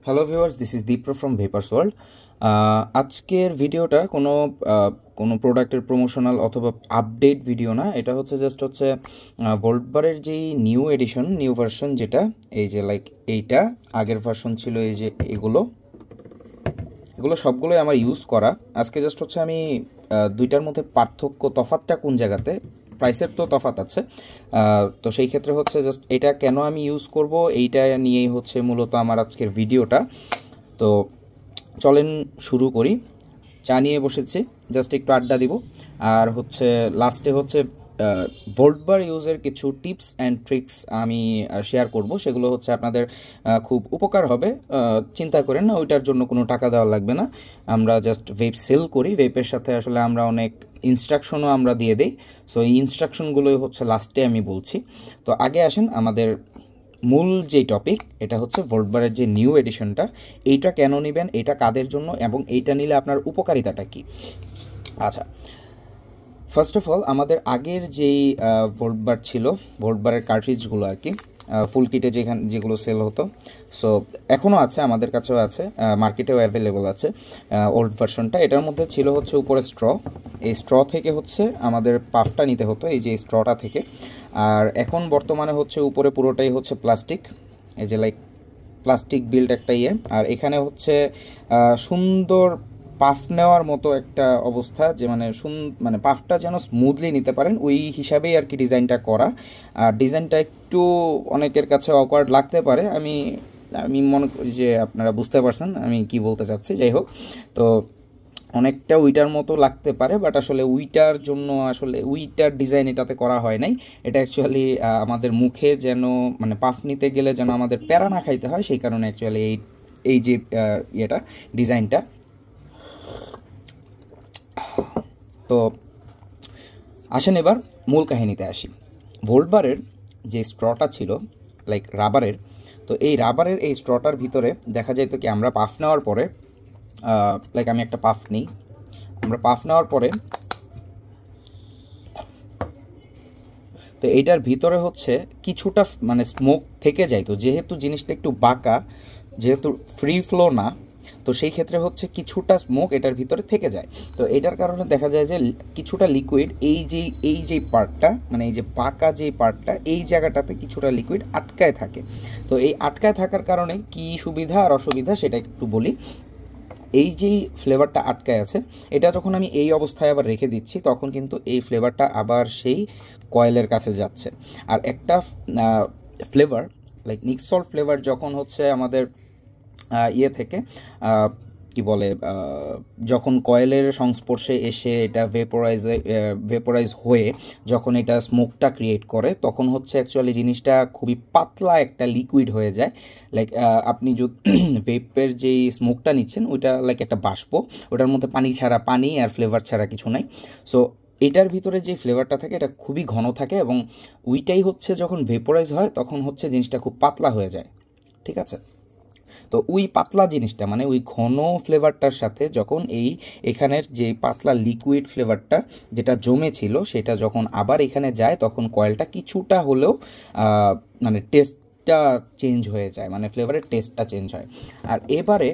Hello viewers, this is Dipro from Vapers World. আজকের ভিডিওটা কোনো প্রোডাক্টের প্রমোশনাল অথবা আপডেট ভিডিও না। এটা হচ্ছে ভোল্টবারের যেই নিউ এডিশন, নিউ ভার্সন, যেটা এই যে এইটা আগের ভার্সন ছিল, এই যে এগুলো সবগুলোই আমার ইউজ করা। আজকে আমি দুইটার মধ্যে পার্থক্য, তফাৎটা কোন জায়গাতে, প্রাইসের তো তফাৎ আছে, তো সেই ক্ষেত্রে এটা কেন আমি ইউজ করব, এইটা নিয়েই মূলত আমার আজকের ভিডিওটা। তো চলেন শুরু করি। চা নিয়ে বসেছি, জাস্ট একটু আড্ডা দিব, আর লাস্টে ভোল্টবার ইউজের কিছু টিপস অ্যান্ড ট্রিক্স আমি শেয়ার করব। সেগুলো আপনাদের খুব উপকার হবে। চিন্তা করেন না, ওইটার জন্য কোনো টাকা দেওয়া লাগবে না। আমরা জাস্ট ভেপ সেল করি, ভেপের সাথে আমরা অনেক ইনস্ট্রাকশনও আমরা দিয়ে দিই। সো এই ইনস্ট্রাকশনগুলোই লাস্টে আমি বলছি। তো আগে আসেন আমাদের মূল যে টপিক, এটা ভোল্টবারের যে নিউ এডিশনটা, এইটা কেন নেবেন, এটা কাদের জন্য, এবং এইটা নিলে আপনার উপকারিতাটা কি। আচ্ছা, ফার্স্ট অফ অল, আমাদের আগের যেই ভোল্টবার ছিল, ভোল্টবারের কার্ট্রিজগুলো আর কি, ফুল কিটে যেগুলো সেল হতো, সো এখনও আছে, আমাদের কাছেও আছে, মার্কেটেও অ্যাভেলেবল আছে ওল্ড ভার্সনটা। এটার মধ্যে ছিল উপরে স্ট্র। এই স্ট্র থেকে আমাদের পাফটা নিতে হতো, এই যে স্ট্রটা থেকে। আর এখন বর্তমানে উপরে পুরোটাই প্লাস্টিক, এই যে প্লাস্টিক বিল্ড একটা ইয়ে। আর এখানে সুন্দর পাফ নেওয়ার মতো একটা অবস্থা, যে মানে পাফটা যেন স্মুথলি নিতে পারেন, ওই হিসাবেই আর কি ডিজাইনটা করা। আর ডিজাইনটা একটু অনেকের কাছে অকওয়ার্ড লাগতে পারে, আমি মনে করি যে আপনারা বুঝতে পারছেন আমি কি বলতে চাচ্ছি। যাই হোক, তো অনেকটা উইটার মতো লাগতে পারে, বাট আসলে উইটার জন্য উইটার ডিজাইন এটাতে করা হয় নাই। এটা অ্যাকচুয়ালি আমাদের মুখে যেন মানে পাফ নিতে গেলে যেন আমাদের প্যারা না খাইতে হয়, সেই কারণে অ্যাকচুয়ালি এই যে ইয়েটা, ডিজাইনটা। তো আসেন এবার মূল কাহিনীতে আসি। ভোল্টবারের যে স্ট্রটা ছিল রাবারের, তো এই রাবারের এই স্ট্রটার ভিতরে দেখা যায় তো কি, আমরা পাফ নেওয়ার পরে আমি একটা পাফ নিই, আমরা পাফ নেওয়ার পরে তো এইটার ভিতরে কিছুটা মানে স্মোক থেকে যায়। তো যেহেতু জিনিসটা একটু বাঁকা, যেহেতু ফ্রি ফ্লো না, তো সেই ক্ষেত্রে কিছুটা স্মোক এটার ভিতরে থেকে যায়। তো এটার কারণে দেখা যায় যে কিছুটা লিকুইড এই যে পার্টটা, মানে এই যে বাঁকা যে পার্টটা, এই জায়গাটাতে কিছুটা লিকুইড আটকায় থাকে। তো এই আটকায় থাকার কারণে কি সুবিধা আর অসুবিধা সেটা একটু বলি। এই যেই ফ্লেভারটা আটকায় আছে, এটা যখন আমি এই অবস্থায় আবার রেখে দিচ্ছি, তখন কিন্তু এই ফ্লেভারটা আবার সেই কয়েলের কাছে যাচ্ছে। আর একটা ফ্লেভার নিক সল্ট ফ্লেভার যখন আমাদের ইয়ে থেকে কি বলে, যখন কয়েলের সংস্পর্শে এসে এটা ভেপোরাইজ হয়ে যখন এটা স্মোকটা ক্রিয়েট করে, তখন অ্যাকচুয়ালি জিনিসটা খুবই পাতলা একটা লিকুইড হয়ে যায়। আপনি যদি ভেপের যেই স্মোকটা নিচ্ছেন, ওইটা একটা বাষ্প, ওটার মধ্যে পানি আর ফ্লেভার ছাড়া কিছু নাই। সো এটার ভিতরে যে ফ্লেভারটা থাকে, এটা খুবই ঘন থাকে, এবং ওইটাই যখন ভেপোরাইজ হয় তখন জিনিসটা খুব পাতলা হয়ে যায়। ঠিক আছে, তো ওই পাতলা জিনিসটা মানে ওই ঘন ফ্লেভারটার সাথে যখন এখানের যে পাতলা লিকুইড ফ্লেভারটা যেটা জমে ছিল, সেটা যখন আবার এখানে যায়, তখন কয়েলটা কিছুটা হলেও মানে টেস্টটা চেঞ্জ হয়ে যায়, মানে ফ্লেভারের টেস্টটা চেঞ্জ হয়। আর এবারে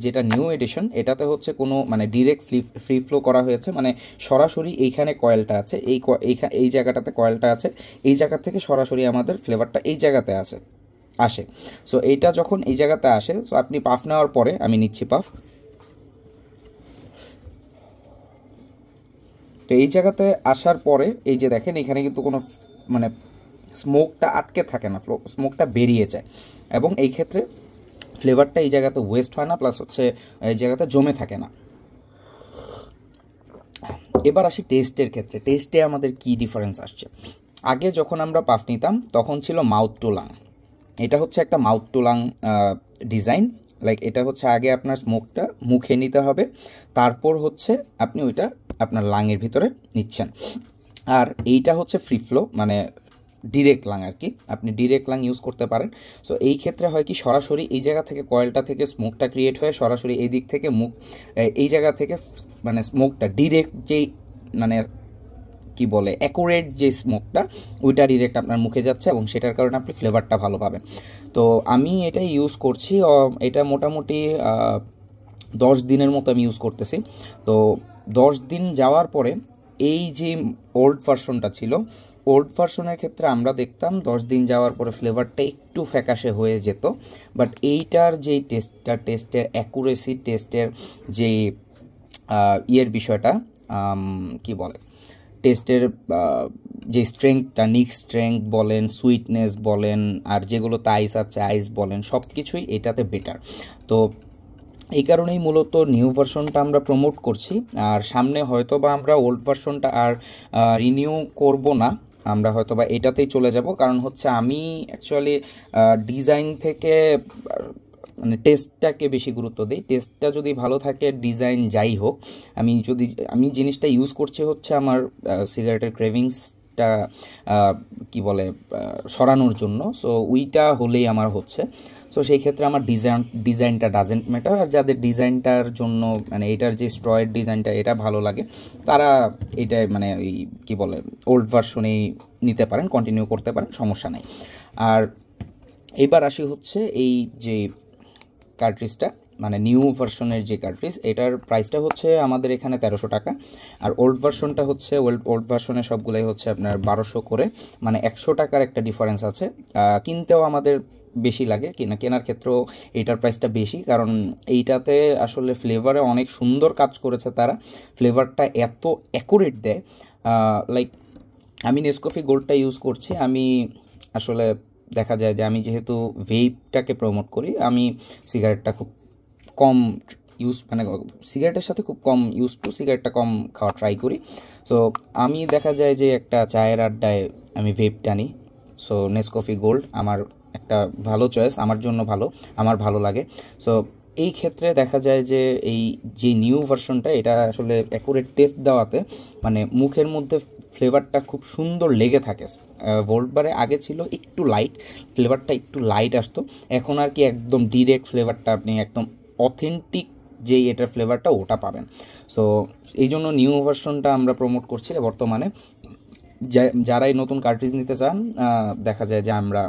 যেটা নিউ এডিশন, এটাতে কোনো মানে ডিরেক্ট ফ্রি ফ্লো করা হয়েছে, মানে সরাসরি এইখানে কয়েলটা আছে, এই জায়গাটাতে কয়েলটা আছে, এই জায়গা থেকে সরাসরি আমাদের ফ্লেভারটা এই জায়গাতে আসে। সো এইটা যখন এই জায়গাতে আসে, সো আপনি পাফ নেওয়ার পরে, আমি নিচ্ছি পাফ, তো এই জায়গাতে আসার পরে এই যে দেখেন, এখানে কিন্তু কোনো মানে স্মোকটা আটকে থাকে না, স্মোকটা বেরিয়ে যায়, এবং এই ক্ষেত্রে ফ্লেভারটা এই জায়গাতে ওয়েস্ট হয় না, প্লাস এই জায়গাতে জমে থাকে না। এবার আসি টেস্টের ক্ষেত্রে। টেস্টে আমাদের কি ডিফারেন্স আসছে। আগে যখন আমরা পাফ নিতাম, তখন ছিল মাউথ টু লাং। এটা একটা মাউথ টু লাং ডিজাইন। এটা আগে আপনার স্মোকটা মুখে নিতে হবে, তারপর আপনি ওইটা আপনার লাংয়ের ভিতরে নিচ্ছেন। আর এইটা ফ্রি ফ্লো, মানে ডিরেক্ট লাং আর কি, আপনি ডিরেক্ট লাং ইউজ করতে পারেন। সো এই ক্ষেত্রে হয় কি, সরাসরি এই জায়গা থেকে কয়েলটা থেকে স্মোকটা ক্রিয়েট হয়ে সরাসরি এই দিক থেকে এই জায়গা থেকে মানে স্মোকটা ডিরেক্ট যেই মানে কি বলে অ্যাকুরেট যে স্মোকটা ওইটা ডিরেক্ট আপনার মুখে যাচ্ছে এবং সেটার কারণে আপনি ফ্লেভারটা ভালো পাবেন। তো আমি এটা ইউজ করছি, এটা মোটামুটি 10 দিনের মতো আমি ইউজ করতেছি। তো 10 দিন যাওয়ার পরে এই যে ওল্ড ভার্সনটা ছিল, ওল্ড ভার্সনের ক্ষেত্রে আমরা দেখতাম 10 দিন যাওয়ার পরে ফ্লেভারটা একটু ফ্যাকাশে হয়ে যেত, বাট এইটার যেই টেস্টের অ্যাকুরেসি, টেস্টের যে ইয়ের বিষয়টা কি বলে টেস্টের যে স্ট্রেংথটা, নিক স্ট্রেংথ বলেন, সুইটনেস বলেন, আর যেগুলোতে আইস আছে আইস বলেন, সব কিছুই এটাতে বেটার। তো এই কারণেই মূলত নিউ ভার্সনটা আমরা প্রমোট করছি। আর সামনে হয়তো বা আমরা ওল্ড ভার্সনটা আর রিনিউ করব না, আমরা হয়তো বা এটাতেই চলে যাব। কারণ হচ্ছে আমি অ্যাকচুয়ালি ডিজাইন থেকে মানে টেস্টটাকে বেশি গুরুত্ব দিই। টেস্টটা যদি ভালো থাকে, ডিজাইন যাই হোক, আমি জিনিসটা ইউজ করছি হচ্ছে আমার সিগারেটের ক্রেভিংসটা কি বলে সরানোর জন্য। সো ওইটা হলেই আমার হচ্ছে। সো সেই ক্ষেত্রে আমার ডিজাইনটা ডাজেন্ট ম্যাটার। আর যাদের ডিজাইনটার জন্য মানে এটার যে স্ট্রয়ের ডিজাইনটা এটা ভালো লাগে, তারা এটা মানে ওই কী বলে ওল্ড ভার্সনেই নিতে পারেন, কন্টিনিউ করতে পারেন, সমস্যা নেই। আর এবার আসি হচ্ছে এই যে কার্ট্রিজটা, মানে নিউ ভার্সনের যে কার্ট্রিজ, এটার প্রাইসটা হচ্ছে আমাদের এখানে 1300 টাকা। আর ওল্ড ভার্সনটা হচ্ছে ওল্ড ভার্সনের সবগুলোই হচ্ছে আপনার 1200 করে, মানে 100 টাকার একটা ডিফারেন্স আছে। কিনতেও আমাদের বেশি লাগে, কেনার ক্ষেত্রেও এইটার প্রাইসটা বেশি, কারণ এইটাতে আসলে ফ্লেভারে অনেক সুন্দর কাজ করেছে তারা। ফ্লেভারটা এত অ্যাকুরেট দেয়। লাইক আমি নেসকফি গোল্ডটা ইউজ করছি। আমি আসলে দেখা যায় যে আমি যেহেতু ভেইপটাকে প্রমোট করি, আমি সিগারেটটা খুব কম ইউজ, মানে সিগারেটের সাথে খুব কম ইউজ টু, সিগারেটটা কম খাওয়া ট্রাই করি। সো আমি দেখা যায় যে একটা চায়ের আড্ডায় আমি ভেপ টানি। সো নেসকফি গোল্ড আমার একটা ভালো চয়েস, আমার জন্য ভালো, আমার ভালো লাগে। সো এই ক্ষেত্রে দেখা যায় যে এই যে নিউ ভার্সনটা, এটা আসলে অ্যাকুরেট টেস্ট দেওয়াতে মানে মুখের মধ্যে ফ্লেভারটা খুব সুন্দর লেগে থাকে। ভোল্ট বারে আগে ছিল একটু লাইট, ফ্লেভারটা একটু লাইট আসতো, এখন আর কি একদম ডিরেক্ট ফ্লেভারটা আপনি একদম অথেন্টিক যেই এটার ফ্লেভারটা ওটা পাবেন। সো এই জন্য নিউ ভার্সনটা আমরা প্রমোট করছি বর্তমানে। যারাই নতুন কার্ট্রিজ নিতে চান, দেখা যায় যে আমরা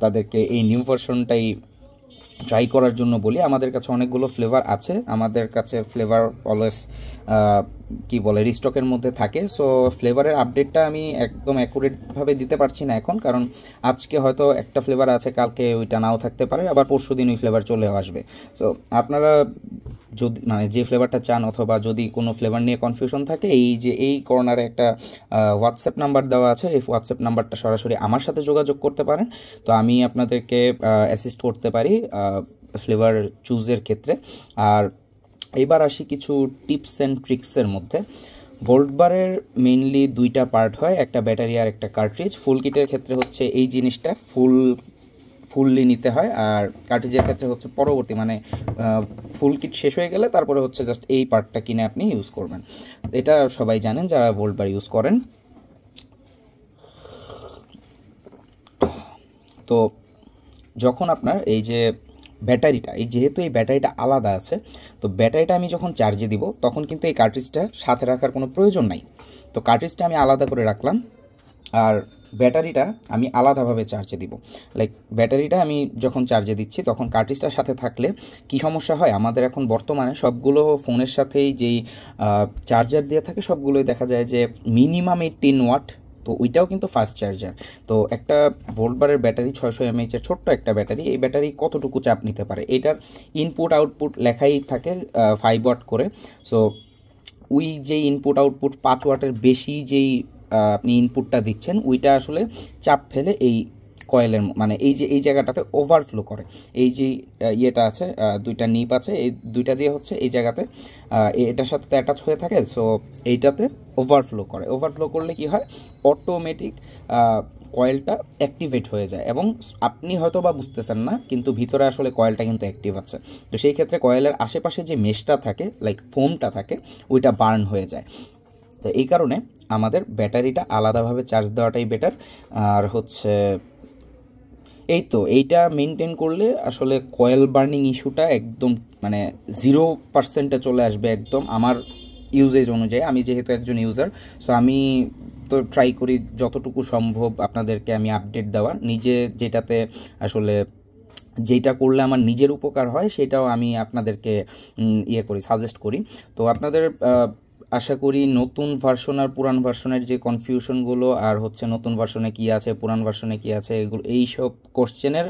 তাদেরকে এই নিউ ভার্সনটাই ট্রাই করার জন্য বলি। আমাদের কাছে অনেকগুলো ফ্লেভার আছে, আমাদের কাছে ফ্লেভার অলওয়েজ কি বলে রিস্টকের মধ্যে থাকে। সো ফ্লেভারের আপডেটটা আমি একদম অ্যাকুরেটভাবে দিতে পারছি না এখন, কারণ আজকে হয়তো একটা ফ্লেভার আছে, কালকে ওইটা নাও থাকতে পারে, আবার পরশু দিন ওই ফ্লেভার চলেও আসবে। সো আপনারা যদি মানে যে ফ্লেভারটা চান, অথবা যদি কোনো ফ্লেভার নিয়ে কনফিউশন থাকে, এই কর্নারে একটা হোয়াটসঅ্যাপ নাম্বার দেওয়া আছে, এই হোয়াটসঅ্যাপ নাম্বারটা সরাসরি আমার সাথে যোগাযোগ করতে পারেন। তো আমি আপনাদেরকে অ্যাসিস্ট করতে পারি ফ্লেভার চুজের ক্ষেত্রে। আর এবার আসি কিছু টিপস অ্যান্ড ট্রিক্সের মধ্যে। ভোল্ট বারের মেইনলি দুইটা পার্ট হয়, একটা ব্যাটারি আর একটা কার্ট্রিজ। ফুল কিটের ক্ষেত্রে হচ্ছে এই জিনিসটা ফুললি নিতে হয়, আর কার্ট্রিজের ক্ষেত্রে হচ্ছে পরবর্তী মানে ফুল কিট শেষ হয়ে গেলে তারপরে হচ্ছে জাস্ট এই পার্টটা কিনে আপনি ইউজ করবেন। এটা সবাই জানেন যারা ভোল্ট বার ইউজ করেন। তো যখন আপনার এই যে ব্যাটারিটা, যেহেতু এই ব্যাটারিটা আলাদা আছে, তো ব্যাটারিটা আমি যখন চার্জে দিব তখন কিন্তু এই কার্ট্রিজটা সাথে রাখার কোনো প্রয়োজন নাই। তো কার্ট্রিজটা আমি আলাদা করে রাখলাম, আর ব্যাটারিটা আমি আলাদাভাবে চার্জে দিব। লাইক ব্যাটারিটা আমি যখন চার্জে দিচ্ছি তখন কার্ট্রিজটার সাথে থাকলে কি সমস্যা হয়, আমাদের এখন বর্তমানে সবগুলো ফোনের সাথেই যেই চার্জার দিয়ে থাকে সবগুলোই দেখা যায় যে মিনিমাম 18 ওয়াট। তো ওইটাও কিন্তু ফাস্ট চার্জার। তো একটা ভোল্ট বারের ব্যাটারি 600 mAh-এর ছোট্ট একটা ব্যাটারি, এই ব্যাটারি কতটুকু চাপ নিতে পারে, এটার ইনপুট আউটপুট লেখাই থাকে 5 ওয়াট করে। সো ওই যে ইনপুট আউটপুট 5 ওয়াটের বেশি যেই আপনি ইনপুটটা দিচ্ছেন, ওইটা আসলে চাপ ফেলে এই কয়েলের মানে এই জায়গাটাতে ওভারফ্লো করে। এই যে ইয়েটা আছে, দুইটা নিপ আছে, এই দুইটা দিয়ে হচ্ছে এই জায়গাতে এটার সাথে অ্যাটাচ হয়ে থাকে। সো এইটাতে ওভারফ্লো করে। ওভারফ্লো করলে কি হয়, অটোমেটিক কয়েলটা অ্যাক্টিভেট হয়ে যায়, এবং আপনি হয়তো বা বুঝতেছেন না, কিন্তু ভিতরে আসলে কয়েলটা কিন্তু অ্যাক্টিভ আছে। তো সেই ক্ষেত্রে কয়েলের আশেপাশে যে মেশটা থাকে, লাইক ফোমটা থাকে, ওইটা বার্ন হয়ে যায়। তো এই কারণে আমাদের ব্যাটারিটা আলাদাভাবে চার্জ দেওয়াটাই বেটার। আর হচ্ছে এই তো এইটা মেনটেন করলে আসলে কয়েল বার্নিং ইস্যুটা একদম মানে 0%-এ চলে আসবে একদম। আমার ইউজেজ অনুযায়ী, আমি যেহেতু একজন ইউজার, সো আমি তো ট্রাই করি যতটুকু সম্ভব আপনাদেরকে আমি আপডেট দেওয়ার, নিজে যেটাতে আসলে যেটা করলে আমার নিজের উপকার হয় সেটাও আমি আপনাদেরকে সাজেস্ট করি। তো আপনাদের আশা করি নতুন ভার্সন আর পুরান ভার্সনের যে কনফিউশনগুলো আর হচ্ছে নতুন ভার্সনে কী আছে পুরান ভার্সনে কী আছে এগুলো এইসব কোশ্চেনের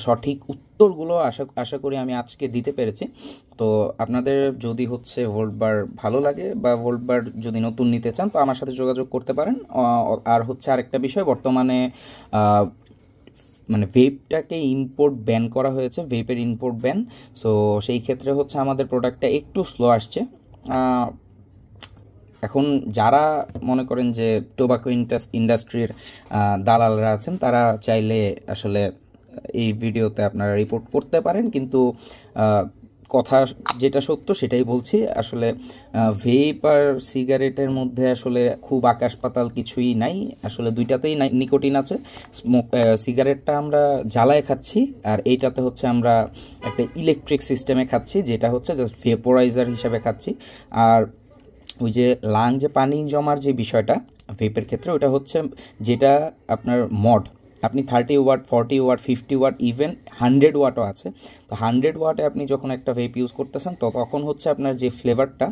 সঠিক উত্তরগুলো আশা করি আমি আজকে দিতে পেরেছি। তো আপনাদের যদি হচ্ছে ভোল্টবার ভালো লাগে বা ভোল্টবার যদি নতুন নিতে চান তো আমার সাথে যোগাযোগ করতে পারেন। আর হচ্ছে আরেকটা বিষয়, বর্তমানে মানে ভেপটাকে ইম্পোর্ট ব্যান করা হয়েছে, ভেপের ইম্পোর্ট ব্যান। সো সেই ক্ষেত্রে হচ্ছে আমাদের প্রোডাক্টটা একটু স্লো আসছে। এখন যারা মনে করেন যে টোবাকো ইন্ডাস্ট্রির দালালরা আছেন তারা চাইলে আসলে এই ভিডিওতে আপনারা রিপোর্ট করতে পারেন, কিন্তু কথা যেটা সত্য সেটাই বলছি। আসলে ভেপ আর সিগারেটের মধ্যে আসলে খুব আকাশ পাতাল কিছুই নাই, আসলে দুইটাতেই নিকোটিন আছে। সিগারেটটা আমরা জ্বালায় খাচ্ছি আর এইটাতে হচ্ছে আমরা একটা ইলেকট্রিক সিস্টেমে খাচ্ছি, যেটা হচ্ছে জাস্ট ভেপোরাইজার হিসাবে খাচ্ছি। আর ওই যে লাংজে পানি জমার যে বিষয়টা ভেপের ক্ষেত্রে, ওটা হচ্ছে যেটা আপনার মড, আপনি 30 ওয়াট 40 ওয়াট 50 ওয়াট ইভেন 100 ওয়াটও আছে। তো 100 ওয়াটে আপনি যখন একটা ভেপ ইউজ করতেছেন তো তখন হচ্ছে আপনার যে ফ্লেভারটা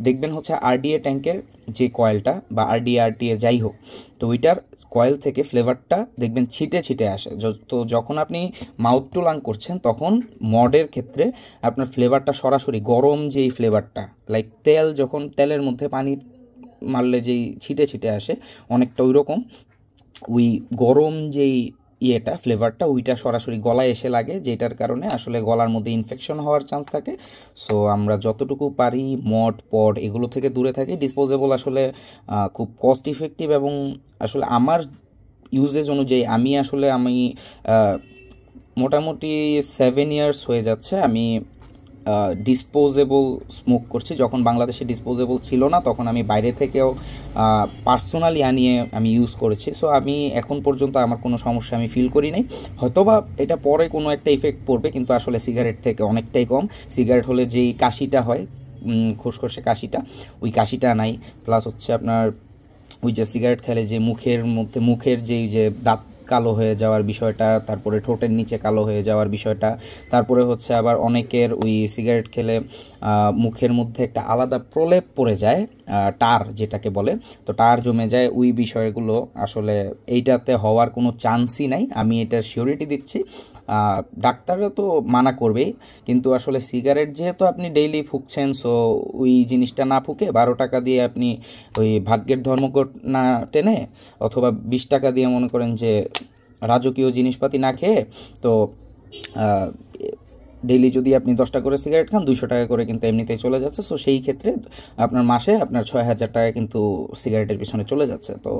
দেখবেন হচ্ছে আরডিএ ট্যাঙ্কের যে কয়েলটা বা আরটিএ যাই হোক, তো ওইটার কয়েল থেকে ফ্লেভারটা দেখবেন ছিটে ছিটে আসে। তো যখন আপনি মাউথ টু লাং করছেন তখন মডের ক্ষেত্রে আপনার ফ্লেভারটা সরাসরি গরম যেই ফ্লেভারটা, লাইক তেল যখন তেলের মধ্যে পানি মারলে যেই ছিটে ছিটে আসে অনেকটা ওই রকম ওই গরম যেই ফ্লেভারটা ওইটা সরাসরি গলায় এসে লাগে, যেটার কারণে আসলে গলার মধ্যে ইনফেকশন হওয়ার চান্স থাকে। সো আমরা যতটুকু পারি মড পড এগুলো থেকে দূরে থাকি। ডিসপোজেবল আসলে খুব কস্ট ইফেক্টিভ এবং আসলে আমার ইউজেজ অনুযায়ী আমি মোটামুটি 7 ইয়ার্স হয়ে যাচ্ছে আমি ডিসপোজেবল স্মোক করছি। যখন বাংলাদেশে ডিসপোজেবল ছিল না তখন আমি বাইরে থেকেও পার্সোনালি আনিয়ে আমি ইউজ করেছি। সো আমি এখন পর্যন্ত আমার কোনো সমস্যা আমি ফিল করি নাই। হয়তোবা এটা পরে কোনো একটা ইফেক্ট পড়বে, কিন্তু আসলে সিগারেট থেকে অনেকটাই কম। সিগারেট হলে যেই কাশিটা হয় খসখসে কাশিটা, ওই কাশিটা নাই। প্লাস হচ্ছে আপনার ওই যে সিগারেট খেলে যে মুখের যেই যে দাঁত কালো হয়ে যাওয়ার বিষয়টা, তারপরে ঠোঁটের নিচে কালো হয়ে যাওয়ার বিষয়টা, তারপরে হচ্ছে আবার অনেকের ওই সিগারেট খেলে মুখের মধ্যে একটা আলাদা প্রলেপ পড়ে যায়, টার যেটাকে বলে, তো টার জমে যায়। ওই বিষয়গুলো আসলে এইটাতে হওয়ার কোনো চান্সই নাই, আমি এটার সিওরিটি দিচ্ছি। ডাক্তাররা তো মানা করবেই, কিন্তু আসলে সিগারেট যেহেতু আপনি ডেইলি ফুঁকছেন, সো ওই জিনিসটা না ফুঁকে 12 টাকা দিয়ে আপনি ওই ভাগ্যের ধর্মঘট না টেনে অথবা 20 টাকা দিয়ে মনে করেন যে রাজকীয় জিনিসপাতি না খেয়ে, তো ডেইলি যদি আপনি 10টা করে সিগারেট খান 200 টাকা করে কিন্তু এমনিতেই চলে যাচ্ছে। সো সেই ক্ষেত্রে আপনার মাসে আপনার 6000 টাকা কিন্তু সিগারেটের পিছনে চলে যাচ্ছে। তো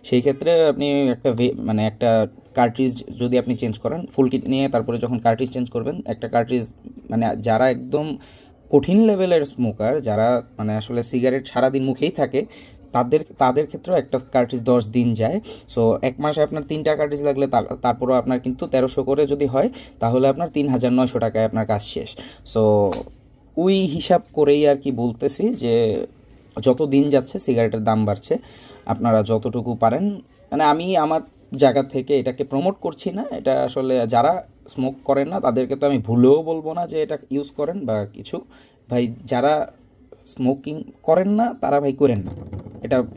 সেই ক্ষেত্রে আপনি একটা কার্ট্রিজ যদি আপনি চেঞ্জ করেন ফুল কিট নিয়ে, তারপরে যখন কার্ট্রিজ চেঞ্জ করবেন একটা কার্ট্রিজ, মানে যারা একদম কঠিন লেভেলের স্মোকার, যারা মানে আসলে সিগারেট সারাদিন মুখেই থাকে, তাদের ক্ষেত্রেও একটা কার্ট্রিজ 10 দিন যায়। সো এক মাসে আপনার 3টা কার্ট্রিজ লাগলে তারপরেও আপনার কিন্তু 1300 করে যদি হয় তাহলে আপনার 3900 টাকায় আপনার কাজ শেষ। সো ওই হিসাব করেই আর কি বলতেছি যে যত দিন যাচ্ছে সিগারেটের দাম বাড়ছে, আপনারা যতটুকু পারেন, মানে আমি আমার জায়গা থেকে এটাকে প্রমোট করছি না, এটা আসলে যারা স্মোক করেন না তাদেরকে তো আমি ভুলেও বলবো না যে এটা ইউজ করেন বা কিছু। ভাই যারা স্মোকিং করেন না তারা ভাই করেন না,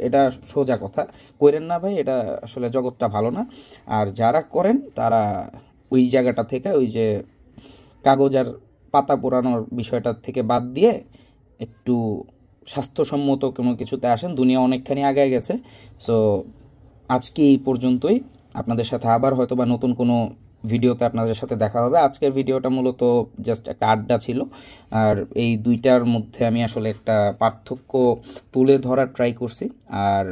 এটা সোজা কথা, করেন না ভাই, এটা আসলে জগৎটা ভালো না। আর যারা করেন তারা ওই জায়গাটা থেকে ওই যে কাগজ আর পাতা পোড়ানোর বিষয়টা থেকে বাদ দিয়ে একটু স্বাস্থ্যসম্মত কোনো কিছুতে আসেন, দুনিয়া অনেকখানি আগায় গেছে। সো আজকে এই পর্যন্তই, আপনাদের সাথে আবার হয়তো বা নতুন কোনো ভিডিওতে আপনাদের সাথে দেখা হবে। আজকের ভিডিওটা মূলত জাস্ট একটা আড্ডা ছিল, আর এই দুইটার মধ্যে আমি আসলে একটা পার্থক্য তুলে ধরার ট্রাই করছি, আর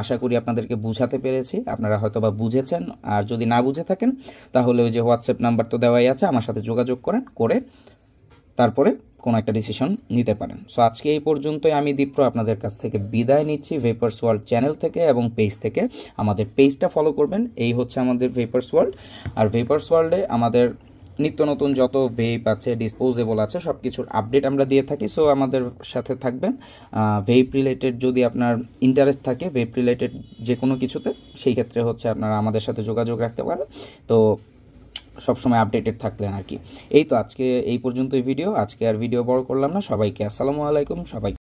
আশা করি আপনাদেরকে বুঝাতে পেরেছি, আপনারা হয়তো বা বুঝেছেন। আর যদি না বুঝে থাকেন তাহলে ওই যে হোয়াটসঅ্যাপ নাম্বার তো দেওয়াই আছে, আমার সাথে যোগাযোগ করে তারপরে কোনো একটা ডিসিশন নিতে পারেন। সো আজকে এই পর্যন্তই, আমি দীপ্র আপনাদের কাছ থেকে বিদায় নিচ্ছি ভেপার্স ওয়ার্ল্ড চ্যানেল থেকে এবং পেজ থেকে। আমাদের পেজটা ফলো করবেন, এই হচ্ছে আমাদের ভেপার্স ওয়ার্ল্ড। আর ভেপার্স ওয়ার্ল্ডে আমাদের নিত্য নতুন যত ভেপ আছে, ডিসপোজেবল আছে, সব কিছুর আপডেট আমরা দিয়ে থাকি। সো আমাদের সাথে থাকবেন। ভেপ রিলেটেড যদি আপনার ইন্টারেস্ট থাকে, ভেপ রিলেটেড যে কোনো কিছুতে, সেই ক্ষেত্রে হচ্ছে আপনারা আমাদের সাথে যোগাযোগ রাখতে পারেন। তো সবসময় আপডেটেড থাকলেন আর কি। এই তো আজকে এই পর্যন্তই ভিডিও। আজকে আর ভিডিও বড় করলাম না। সবাইকে আসসালামু আলাইকুম। সবাই